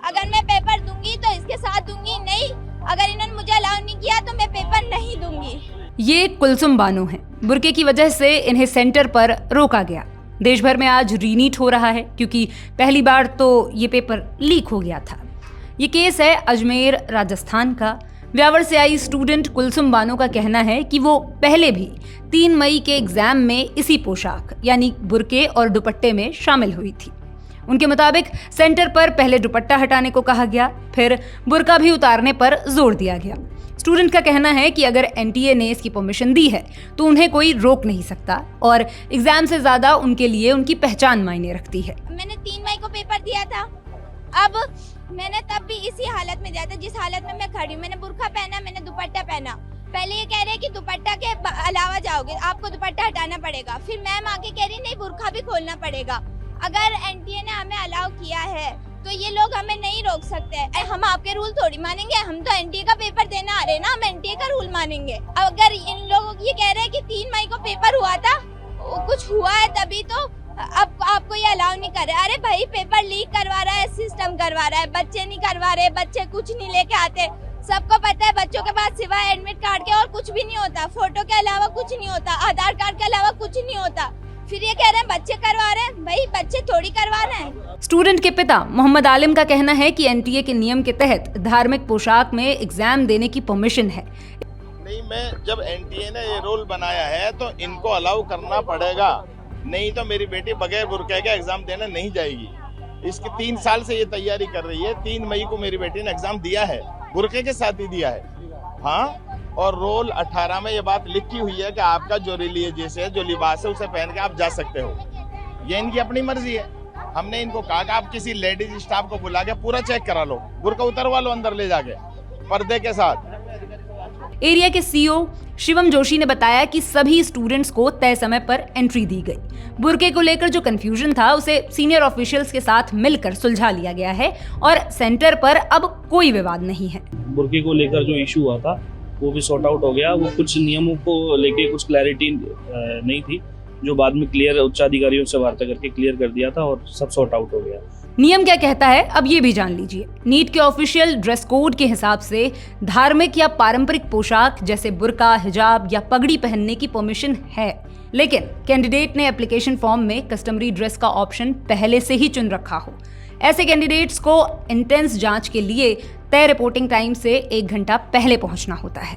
अगर मैं पेपर दूंगी तो इसके साथ दूंगी, नहीं अगर इन्होंने मुझे अलाउ नहीं किया तो मैं पेपर नहीं दूंगी। ये कुलसुम बानो हैं। बुर्के की वजह से इन्हें सेंटर पर रोका गया। देश भर में आज रीनीट हो रहा है क्योंकि पहली बार तो ये पेपर लीक हो गया था। ये केस है अजमेर, राजस्थान का। व्यावर से आई स्टूडेंट कुलसुम बानो का कहना है कि वो पहले भी 3 मई के एग्जाम में इसी पोशाक यानी बुर्के और दुपट्टे में शामिल हुई थी। उनके मुताबिक सेंटर पर पहले दुपट्टा हटाने को कहा गया, फिर बुर्का भी उतारने पर जोर दिया गया। स्टूडेंट का कहना है कि अगर एनटीए ने इसकी परमिशन दी है तो उन्हें कोई रोक नहीं सकता और एग्जाम से ज्यादा उनके लिए उनकी पहचान मायने रखती है। मैंने 3 मई को पेपर दिया था, अब मैंने तब भी इसी हालत में दिया था जिस हालत में मैं खड़ी हूँ। मैंने बुर्का पहना, मैंने दुपट्टा पहना। पहले ये कह रहे हैं कि दुपट्टा के अलावा जाओगे, आपको दुपट्टा हटाना पड़ेगा। फिर मैम आके कह रही नहीं बुर्का भी खोलना पड़ेगा। अगर एनटीए ने हमें अलाउ किया है तो ये लोग हमें नहीं रोक सकते। हम आपके रूल थोड़ी मानेंगे, हम तो एनटीए का पेपर देना आ रहे हैं ना, हम एनटीए का रूल मानेंगे। अगर इन लोगों की ये कह रहे हैं कि 3 मई को पेपर हुआ था, कुछ हुआ है तभी तो अब आपको ये अलाउ नहीं कर रहे। अरे भाई पेपर लीक करवा रहा है, सिस्टम करवा रहा है, बच्चे नहीं करवा रहे, बच्चे कुछ नहीं लेके आते। सबको पता है बच्चों के पास सिवाय एडमिट कार्ड के और कुछ भी नहीं होता, फोटो के अलावा कुछ नहीं होता, आधार कार्ड के अलावा कुछ नहीं होता। फिर ये कह रहे हैं बच्चे करवा रहे हैं, भाई बच्चे थोड़ी करवा रहे हैं। स्टूडेंट के पिता मोहम्मद आलिम का कहना है कि एनटीए के नियम के तहत धार्मिक पोशाक में एग्जाम देने की परमिशन है। नहीं, मैं जब एनटीए ने ये रूल बनाया है तो इनको अलाउ करना पड़ेगा, नहीं तो मेरी बेटी बगैर बुर्के के एग्जाम देने नहीं जाएगी। इसकी 3 साल से ये तैयारी कर रही है। 3 मई को मेरी बेटी ने एग्जाम दिया है, बुर्के के साथ ही दिया है। हाँ, और रोल 18 में ये बात लिखी हुई है कि आपका जो रिलीजियस है, जो लिबास है, उसे पहन के आप जा सकते हो। ये इनकी अपनी मर्जी है। हमने इनको कहा कि आप किसी लेडीज स्टाफ को बुला के पूरा चेक करा लो, बुर्का उतरवा लो अंदर ले जाके पर्दे के साथ। एरिया के सीईओ शिवम जोशी ने बताया कि सभी स्टूडेंट्स को तय समय पर एंट्री दी गई। बुर्के को लेकर जो कंफ्यूजन था उसे सीनियर ऑफिशियल्स के साथ मिलकर सुलझा लिया गया है और सेंटर पर अब कोई विवाद नहीं है। बुर्के को लेकर जो इशू हुआ था वो भी सॉर्ट आउट हो गया। वो कुछ नियमों को लेके कुछ क्लैरिटी नहीं थी, जो बाद में क्लियर उच्चाधिकारियों से वार्ता करके क्लियर कर दिया था और सब सॉर्ट आउट हो गया। नियम क्या कहता है अब ये भी जान लीजिए। नीट के ऑफिशियल ड्रेस कोड के हिसाब से धार्मिक या पारंपरिक पोशाक जैसे बुर्का, हिजाब या पगड़ी पहनने की परमिशन है, लेकिन कैंडिडेट ने एप्लीकेशन फॉर्म में कस्टमरी ड्रेस का ऑप्शन पहले से ही चुन रखा हो। ऐसे कैंडिडेट्स को इंटेंस जांच के लिए तय रिपोर्टिंग टाइम से 1 घंटा पहले पहुंचना होता है।